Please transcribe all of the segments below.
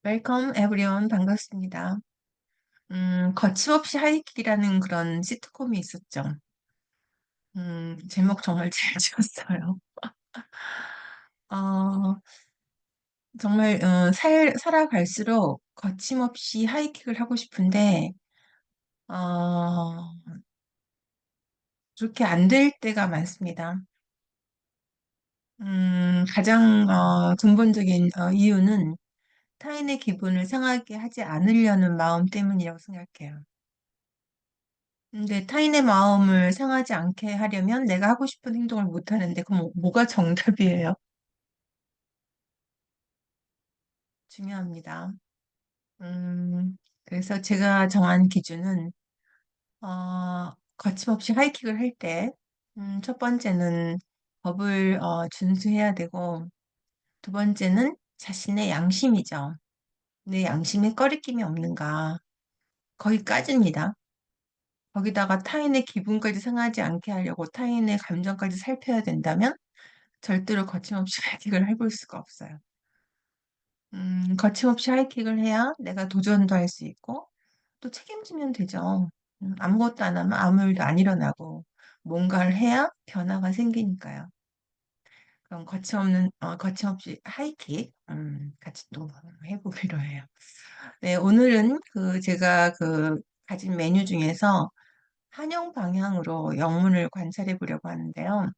웰컴 에브리온 반갑습니다. 거침없이 하이킥이라는 그런 시트콤이 있었죠. 제목 정말 잘 지었어요. 어, 정말 살아갈수록 거침없이 하이킥을 하고 싶은데 어, 그렇게 안 될 때가 많습니다. 가장 근본적인 이유는 타인의 기분을 상하게 하지 않으려는 마음 때문이라고 생각해요. 근데 타인의 마음을 상하지 않게 하려면 내가 하고 싶은 행동을 못 하는데 그럼 뭐가 정답이에요? 중요합니다. 그래서 제가 정한 기준은 거침없이 하이킥을 할 때, 첫 번째는 법을 준수해야 되고, 두 번째는 자신의 양심이죠. 내 양심에 꺼리낌이 없는가. 거기까지입니다. 거기다가 타인의 기분까지 상하지 않게 하려고 타인의 감정까지 살펴야 된다면 절대로 거침없이 하이킥을 해볼 수가 없어요. 거침없이 하이킥을 해야 내가 도전도 할 수 있고 또 책임지면 되죠. 아무것도 안 하면 아무 일도 안 일어나고 뭔가를 해야 변화가 생기니까요. 그럼 거침없이 하이킥 같이 또 해보기로 해요. 네, 오늘은 제가 가진 메뉴 중에서 한영 방향으로 영문을 관찰해 보려고 하는데요.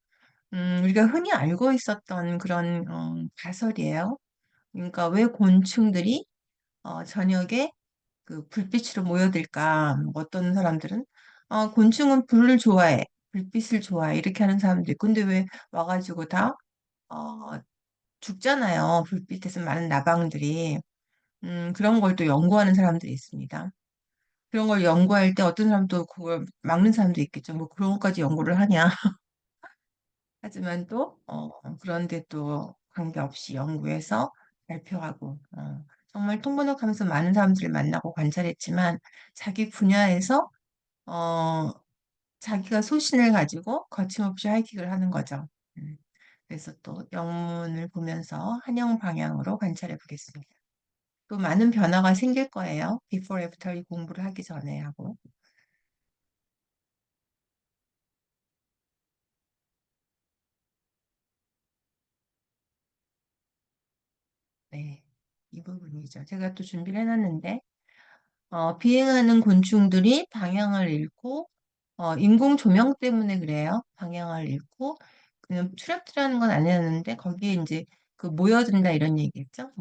우리가 흔히 알고 있었던 그런 가설이에요. 그러니까 왜 곤충들이 저녁에 불빛으로 모여들까? 어떤 사람들은 곤충은 불을 좋아해, 불빛을 좋아해 이렇게 하는 사람도 있고, 근데 왜 와가지고 다 어, 죽잖아요. 불빛에서 많은 나방들이. 그런 걸 또 연구하는 사람들이 있습니다. 그런 걸 연구할 때 어떤 사람도 그걸 막는 사람도 있겠죠. 뭐 그런 것까지 연구를 하냐? 하지만 또 그런데 또 관계없이 연구해서 발표하고 정말 통번역하면서 많은 사람들을 만나고 관찰했지만 자기 분야에서 어, 자기가 소신을 가지고 거침없이 하이킥을 하는 거죠. 음, 그래서 또 영문을 보면서 한영 방향으로 관찰해 보겠습니다. 또 많은 변화가 생길 거예요. Before, After 이 공부를 하기 전에 하고. 네, 이 부분이죠. 제가 또 준비를 해놨는데 비행하는 곤충들이 방향을 잃고, 인공 조명 때문에 그래요. 방향을 잃고, 그냥 트랩트라는 건 아니었는데, 거기에 이제 모여든다 이런 얘기겠죠?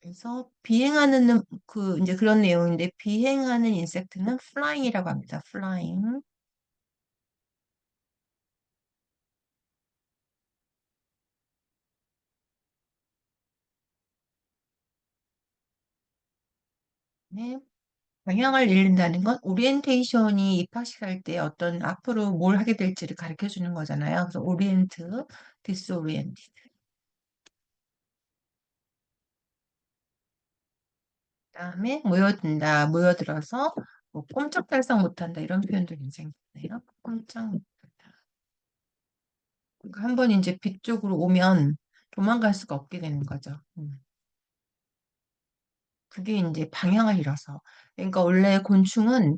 그래서 비행하는, 이제 그런 내용인데, 비행하는 인섹트는 flying이라고 합니다. flying. 네. 방향을 잃는다는 건 오리엔테이션이 입학식할 때 어떤 앞으로 뭘 하게 될지를 가르쳐 주는 거잖아요. 그래서 오리엔트, 디스오리엔트. 그다음에 모여든다, 모여들어서 뭐 꼼짝달싹 못한다 이런 표현도 굉장히 많네요. 꼼짝 못한다. 그러니까 한번 이제 빛 쪽으로 오면 도망갈 수가 없게 되는 거죠. 그게 이제 방향을 잃어서. 그러니까 원래 곤충은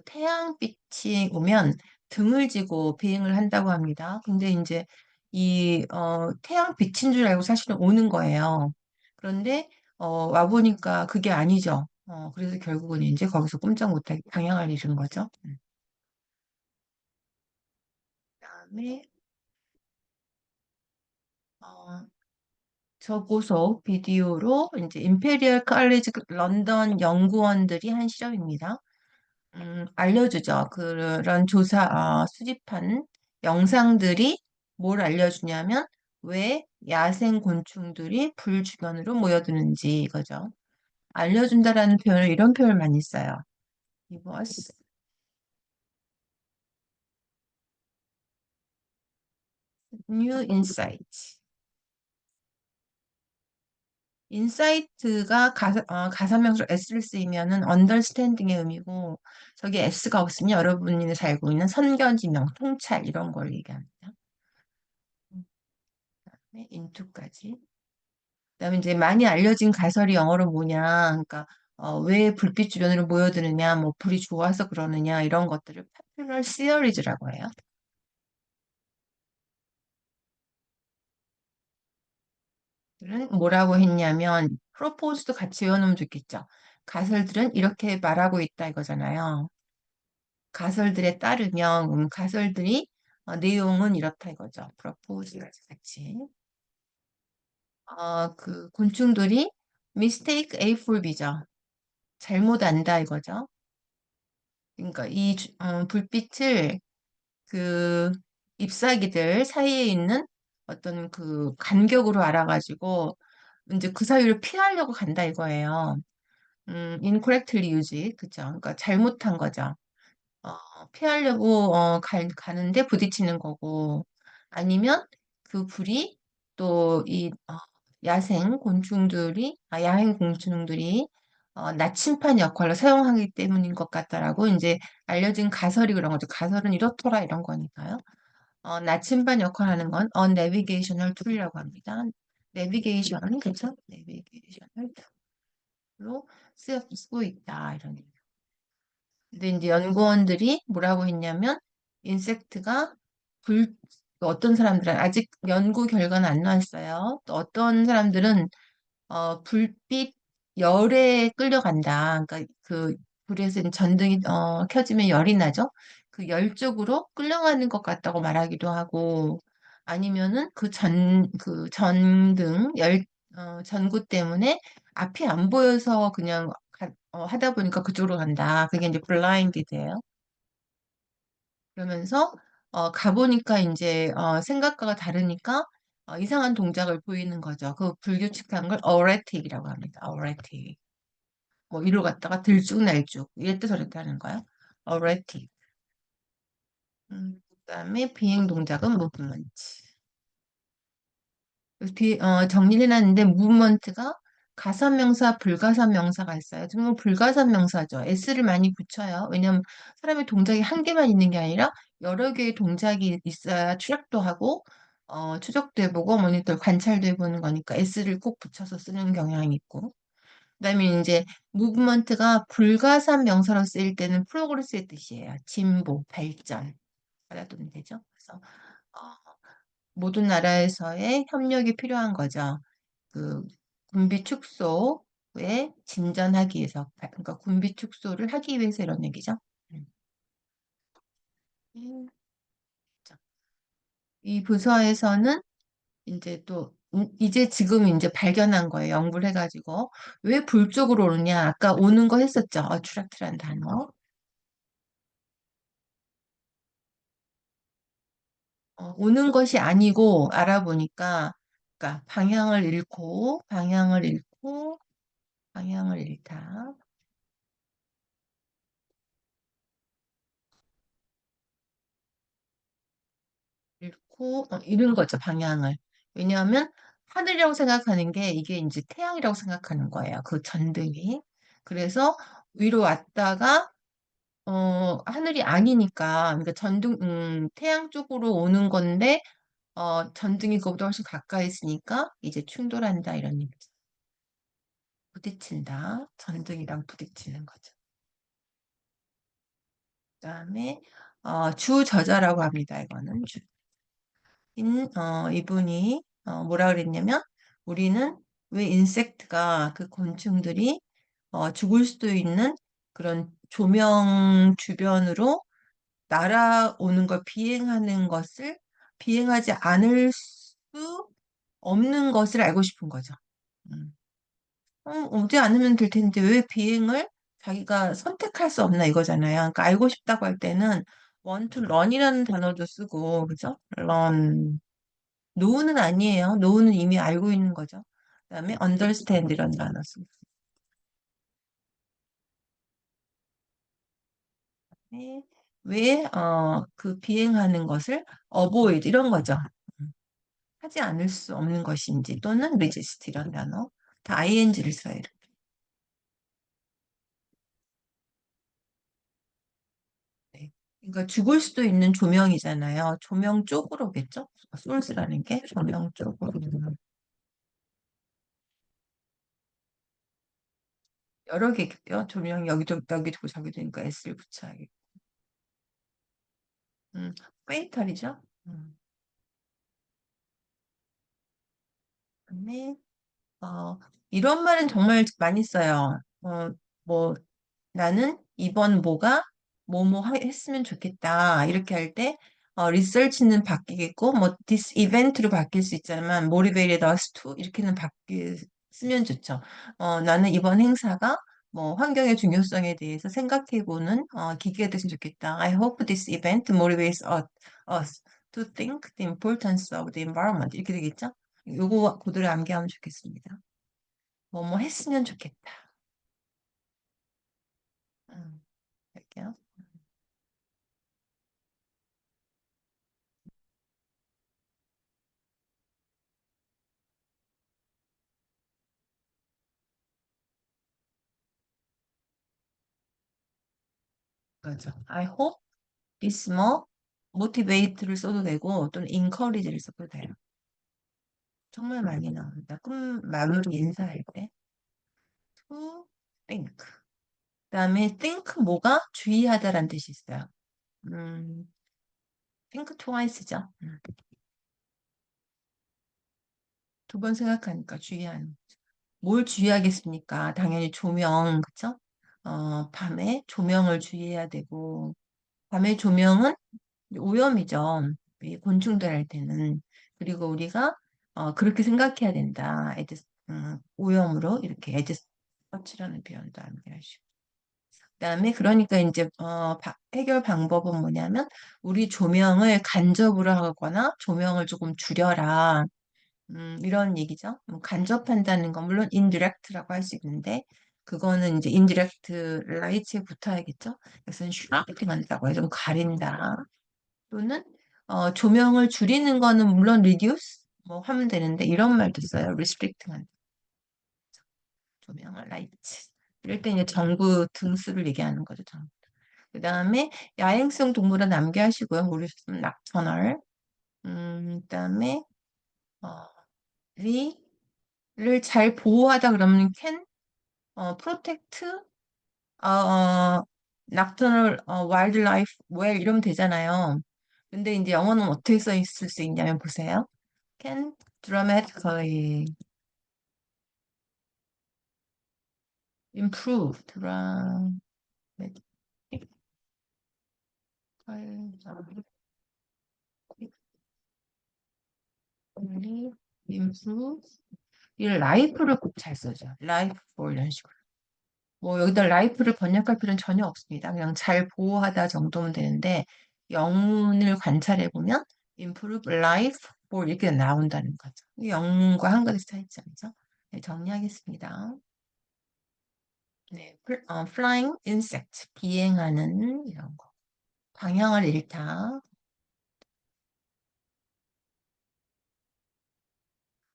태양빛이 오면 등을 지고 비행을 한다고 합니다. 근데 이제 태양빛인 줄 알고 사실은 오는 거예요. 그런데 와보니까 그게 아니죠. 그래서 결국은 이제 거기서 꼼짝 못하게 방향을 잃은 거죠. 그다음에 어, 저고속 비디오로 이제 임페리얼 칼리지 런던 연구원들이 한 실험입니다. 알려주죠. 그런 수집한 영상들이 뭘 알려주냐면 왜 야생 곤충들이 불 주변으로 모여드는지 이거죠. 알려준다라는 표현을 이런 표현을 많이 써요. Give us new insight. 인사이트가 가사명사로 S를 쓰이면은 understanding의 의미고, 저기 S가 없으면 여러분이 잘 알고 있는 선견지명, 통찰 이런 걸 얘기합니다. 그다음에 into까지. 그다음에 이제 많이 알려진 가설이 영어로 뭐냐, 그러니까 왜 불빛 주변으로 모여드느냐, 뭐 불이 좋아서 그러느냐 이런 것들을 popular theories라고 해요. 는 뭐라고 했냐면 프로포즈도 같이 외워놓으면 좋겠죠. 가설들은 이렇게 말하고 있다 이거잖아요. 가설들에 따르면 가설들이 내용은 이렇다 이거죠. 프로포즈 같이. 그 곤충들이 mistake A for B죠. 잘못 안다 이거죠. 그러니까 불빛을 그 잎사귀들 사이에 있는 어떤 그 간격으로 알아가지고 이제 그 사이를 피하려고 간다 이거예요. incorrectly use, 그죠? 그러니까 잘못한 거죠. 피하려고 가는데 부딪히는 거고, 아니면 그 불이 또 야생 곤충들이 나침판 역할로 사용하기 때문인 것 같다라고 이제 알려진 가설이 그런 거죠. 가설은 이렇더라 이런 거니까요. 나침반 역할하는 건 navigational tool이라고 합니다. 내비게이션, 그렇죠? 내비게이셔널 툴로 쓰고 있다 이런. 근데 이제 연구원들이 뭐라고 했냐면 인섹트가 불 어떤 사람들은 아직 연구 결과는 안 나왔어요. 또 어떤 사람들은 불빛 열에 끌려간다. 그러니까 그 불에서 전등이 켜지면 열이 나죠. 그 열 쪽으로 끌려가는 것 같다고 말하기도 하고 아니면은 그 전등 전구 때문에 앞이 안 보여서 그냥 하다 보니까 그쪽으로 간다. 그게 이제 블라인디드예요. 그러면서 가보니까 이제 생각과가 다르니까 이상한 동작을 보이는 거죠. 그 불규칙한 걸 어레틱이라고 합니다. 어레틱. 뭐 이로 갔다가 들쭉날쭉 이랬다 저랬다 하는 거야. 어레틱. 그다음에 비행 동작은 무브먼트. 정리를 해놨는데 무브먼트가 가사명사, 불가사명사가 있어요. 지금 불가사명사죠. S를 많이 붙여요. 왜냐하면 사람의 동작이 한 개만 있는 게 아니라 여러 개의 동작이 있어야 추락도 하고 추적도 해보고 모니터 관찰도 해보는 거니까 S를 꼭 붙여서 쓰는 경향이 있고 그다음에 이제 무브먼트가 불가산 명사로 쓰일 때는 프로그레스의 뜻이에요. 진보, 발전. 알아두면 되죠. 그래서 어, 모든 나라에서의 협력이 필요한 거죠. 그 군비 축소에 진전하기 위해서, 그러니까 군비 축소를 하기 위해서 이런 얘기죠. 음. 자, 이 부서에서는 이제 이제 지금 이제 발견한 거예요. 연구를 해가지고 왜 불 쪽으로 오느냐? 아까 오는 거 했었죠. attract란 단어. 오는 것이 아니고 알아보니까 그러니까 방향을 잃다. 잃고 잃은 거죠, 방향을. 왜냐하면 하늘이라고 생각하는 게 이게 이제 태양이라고 생각하는 거예요. 그 전등이. 그래서 위로 왔다가 하늘이 아니니까 그러니까 태양 쪽으로 오는 건데 전등이 그보다 훨씬 가까이 있으니까 이제 충돌한다 이런 얘기죠. 부딪힌다. 전등이랑 부딪히는 거죠. 그다음에 주저자라고 합니다. 이거는 이분이 뭐라 그랬냐면 우리는 왜 인섹트가 그 곤충들이 죽을 수도 있는 그런 조명 주변으로 날아오는 걸 비행하지 않을 수 없는 것을 알고 싶은 거죠. 음. 오지 않으면 될 텐데 왜 비행을 자기가 선택할 수 없나 이거잖아요. 그러니까 알고 싶다고 할 때는 want to learn이라는 단어도 쓰고 그죠? learn. know는 아니에요. know는 이미 알고 있는 거죠. 그다음에 understand 이런 단어 쓰고 왜 그 비행하는 것을 avoid 이런 거죠. 음. 하지 않을 수 없는 것인지 또는 resist 이런 단어. 다 ing를 써요. 네. 그러니까 죽을 수도 있는 조명이잖아요. 조명 쪽으로겠죠? 소스라는 게 조명 쪽으로. 여러 개겠죠? 조명 여기도 저기도 니까 S를 붙여야겠고. 음, 페이탈이죠? 그다음에 이런 말은 정말 많이 써요. 뭐 나는 이번 뭐가 했으면 좋겠다. 이렇게 할 때, 리서치는 바뀌겠고, 뭐, this event로 바뀔 수 있지만, motivated us to, 이렇게는 쓰면 좋죠. 나는 이번 행사가 뭐, 환경의 중요성에 대해서 생각해보는, 계기가 됐으면 좋겠다. I hope this event motivates us to think the importance of the environment. 이렇게 되겠죠? 요거 그대로 암기하면 좋겠습니다. 뭐 했으면 좋겠다. 할게요. 맞아. I hope this more motivate를 써도 되고 또는 encourage를 써도 돼요. 정말 많이 나옵니다. 마무리 인사할 때 to think. 그다음에 think 뭐가 주의하다라는 뜻이 있어요. 음, think twice죠. 두 번 생각하니까 주의하는. 뭘 주의하겠습니까? 당연히 조명, 그쵸? 밤에 조명을 주의해야 되고 밤에 조명은 오염이죠. 이 곤충들 할 때는. 그리고 우리가 그렇게 생각해야 된다. 오염으로 이렇게 서치라는 표현도 암기하시고. 그다음에 그러니까 이제 해결 방법은 뭐냐면 우리 조명을 간접으로 하거나 조명을 조금 줄여라. 이런 얘기죠. 간접한다는 건 물론 indirect라고 할 수 있는데 그거는 이제 indirect light에 붙어야겠죠. 그래서 shrinking 한다고 해서 좀 가린다. 또는 조명을 줄이는 거는 물론 reduce 뭐 하면 되는데 이런 말도 써요. restricting 조명을 light. 이럴 때 이제 전구 등수를 얘기하는 거죠. 전구. 그다음에 야행성 동물은 남겨하시고요. 모르셨으면 락터널. 그다음에 어, 를 잘 보호하다 그러면 can protect nocturnal wildlife well 이러면 되잖아요. 근데 이제 영어는 어떻게 써 있을 수 있냐면 보세요. can dramatically improve dramatically improve 이 라이프를 꼭 잘 써죠. 라이프 뭐 이런 식으로. 뭐 여기다 라이프를 번역할 필요는 전혀 없습니다. 그냥 잘 보호하다 정도면 되는데 영문을 관찰해 보면 improve life for 이렇게 나온다는 거죠. 영문과 한글의 차이점이죠. 네, 정리하겠습니다. 네, flying insect 비행하는 이런 거. 방향을 잃다.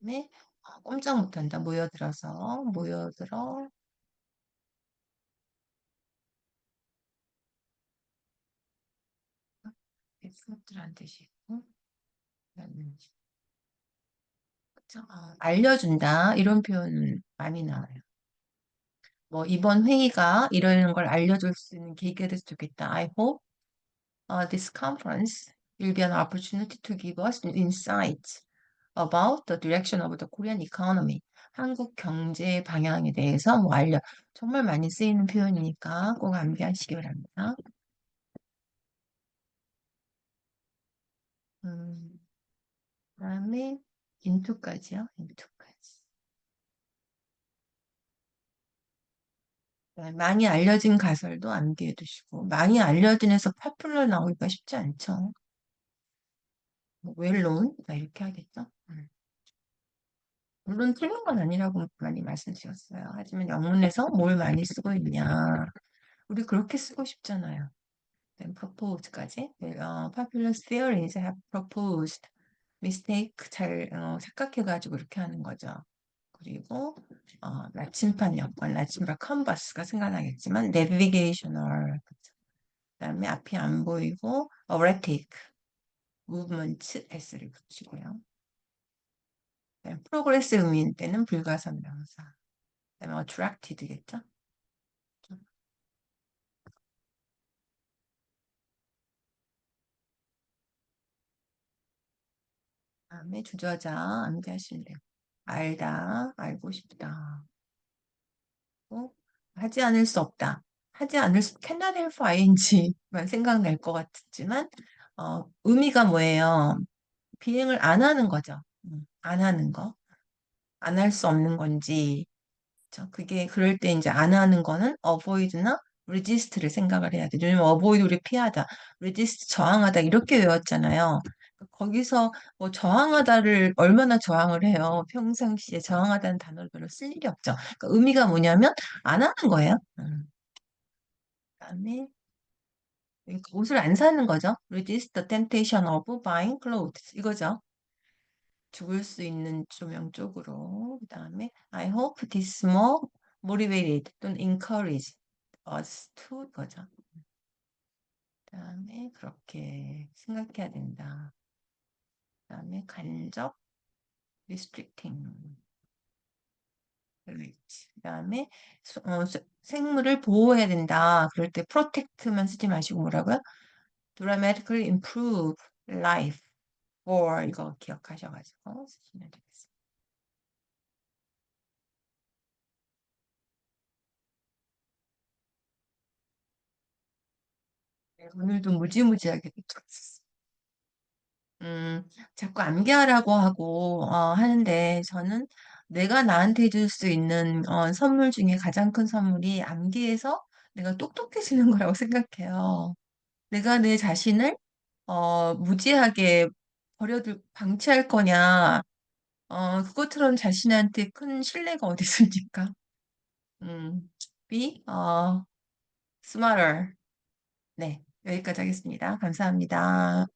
그다음에 꼼짝 못한다. 모여들어 엑스트라는 뜻이 있고 그쵸? 알려준다 이런 표현 많이 나와요. 뭐 이번 회의가 이런 걸 알려줄 수 있는 계기가 됐으면 좋겠다. I hope this conference will be an opportunity to give us insights about the direction of the Korean economy. 한국 경제 방향에 대해서 뭐 정말 많이 쓰이는 표현이니까 꼭 암기하시기 바랍니다. 음, 그다음에 into까지요. into까지. 많이 알려진 가설도 암기해 두시고 많이 알려진 에서 파퓰러 나오기가 쉽지 않죠. 웰론 이렇게 하겠죠. 물론 틀린 건 아니라고 많이 말씀드렸어요. 하지만 영문에서 뭘 많이 쓰고 있냐. 우리 그렇게 쓰고 싶잖아요. Then propose까지. Popular theories have proposed. mistake 잘 착각해가지고 이렇게 하는 거죠. 그리고 나침반 여권, 나침반 컨버스가 생각나겠지만 navigational. 그다음에 앞이 안 보이고 erratic, movement s를 붙이고요. 프로그레스 의미인 때는 불가선명사. 그다음에 attracted겠죠? 다음에 주저자 암기하시면 돼요. 알다, 알고 싶다. 하지 않을 수 없다. 하지 않을 수, cannot help ing만 생각날 것 같지만, 의미가 뭐예요? 비행을 안 하는 거죠. 안 하는 거. 안 할 수 없는 건지. 그쵸? 그게, 그럴 때 이제 안 하는 거는 avoid나 resist를 생각을 해야 돼. 왜냐면 avoid 우리 피하다, resist 저항하다 이렇게 외웠잖아요. 거기서 뭐 저항하다를 얼마나 저항을 해요. 평상시에 저항하다는 단어를 별로 쓸 일이 없죠. 그러니까 의미가 뭐냐면 안 하는 거예요. 그다음에 옷을 안 사는 거죠. Resist the temptation of buying clothes 이거죠. 죽을 수 있는 조명 쪽으로. 그다음에 I hope this more motivated 또는 encourage us to 이거죠. 그다음에 그렇게 생각해야 된다. 그다음에 간접 restricting. 그다음에 생물을 보호해야 된다. 그럴 때 protect만 쓰지 마시고 뭐라고요? dramatically improve life for 이거 기억하셔가지고 쓰시면 되겠습니다. 네, 오늘도 무지무지하게 들었었어요. 자꾸 암기하라고 하고 하는데 저는 내가 나한테 줄 수 있는 선물 중에 가장 큰 선물이 암기해서 내가 똑똑해지는 거라고 생각해요. 내가 내 자신을 무지하게 방치할 거냐, 그것처럼 자신한테 큰 신뢰가 어디 있습니까? 음, be smarter. 네, 여기까지 하겠습니다. 감사합니다.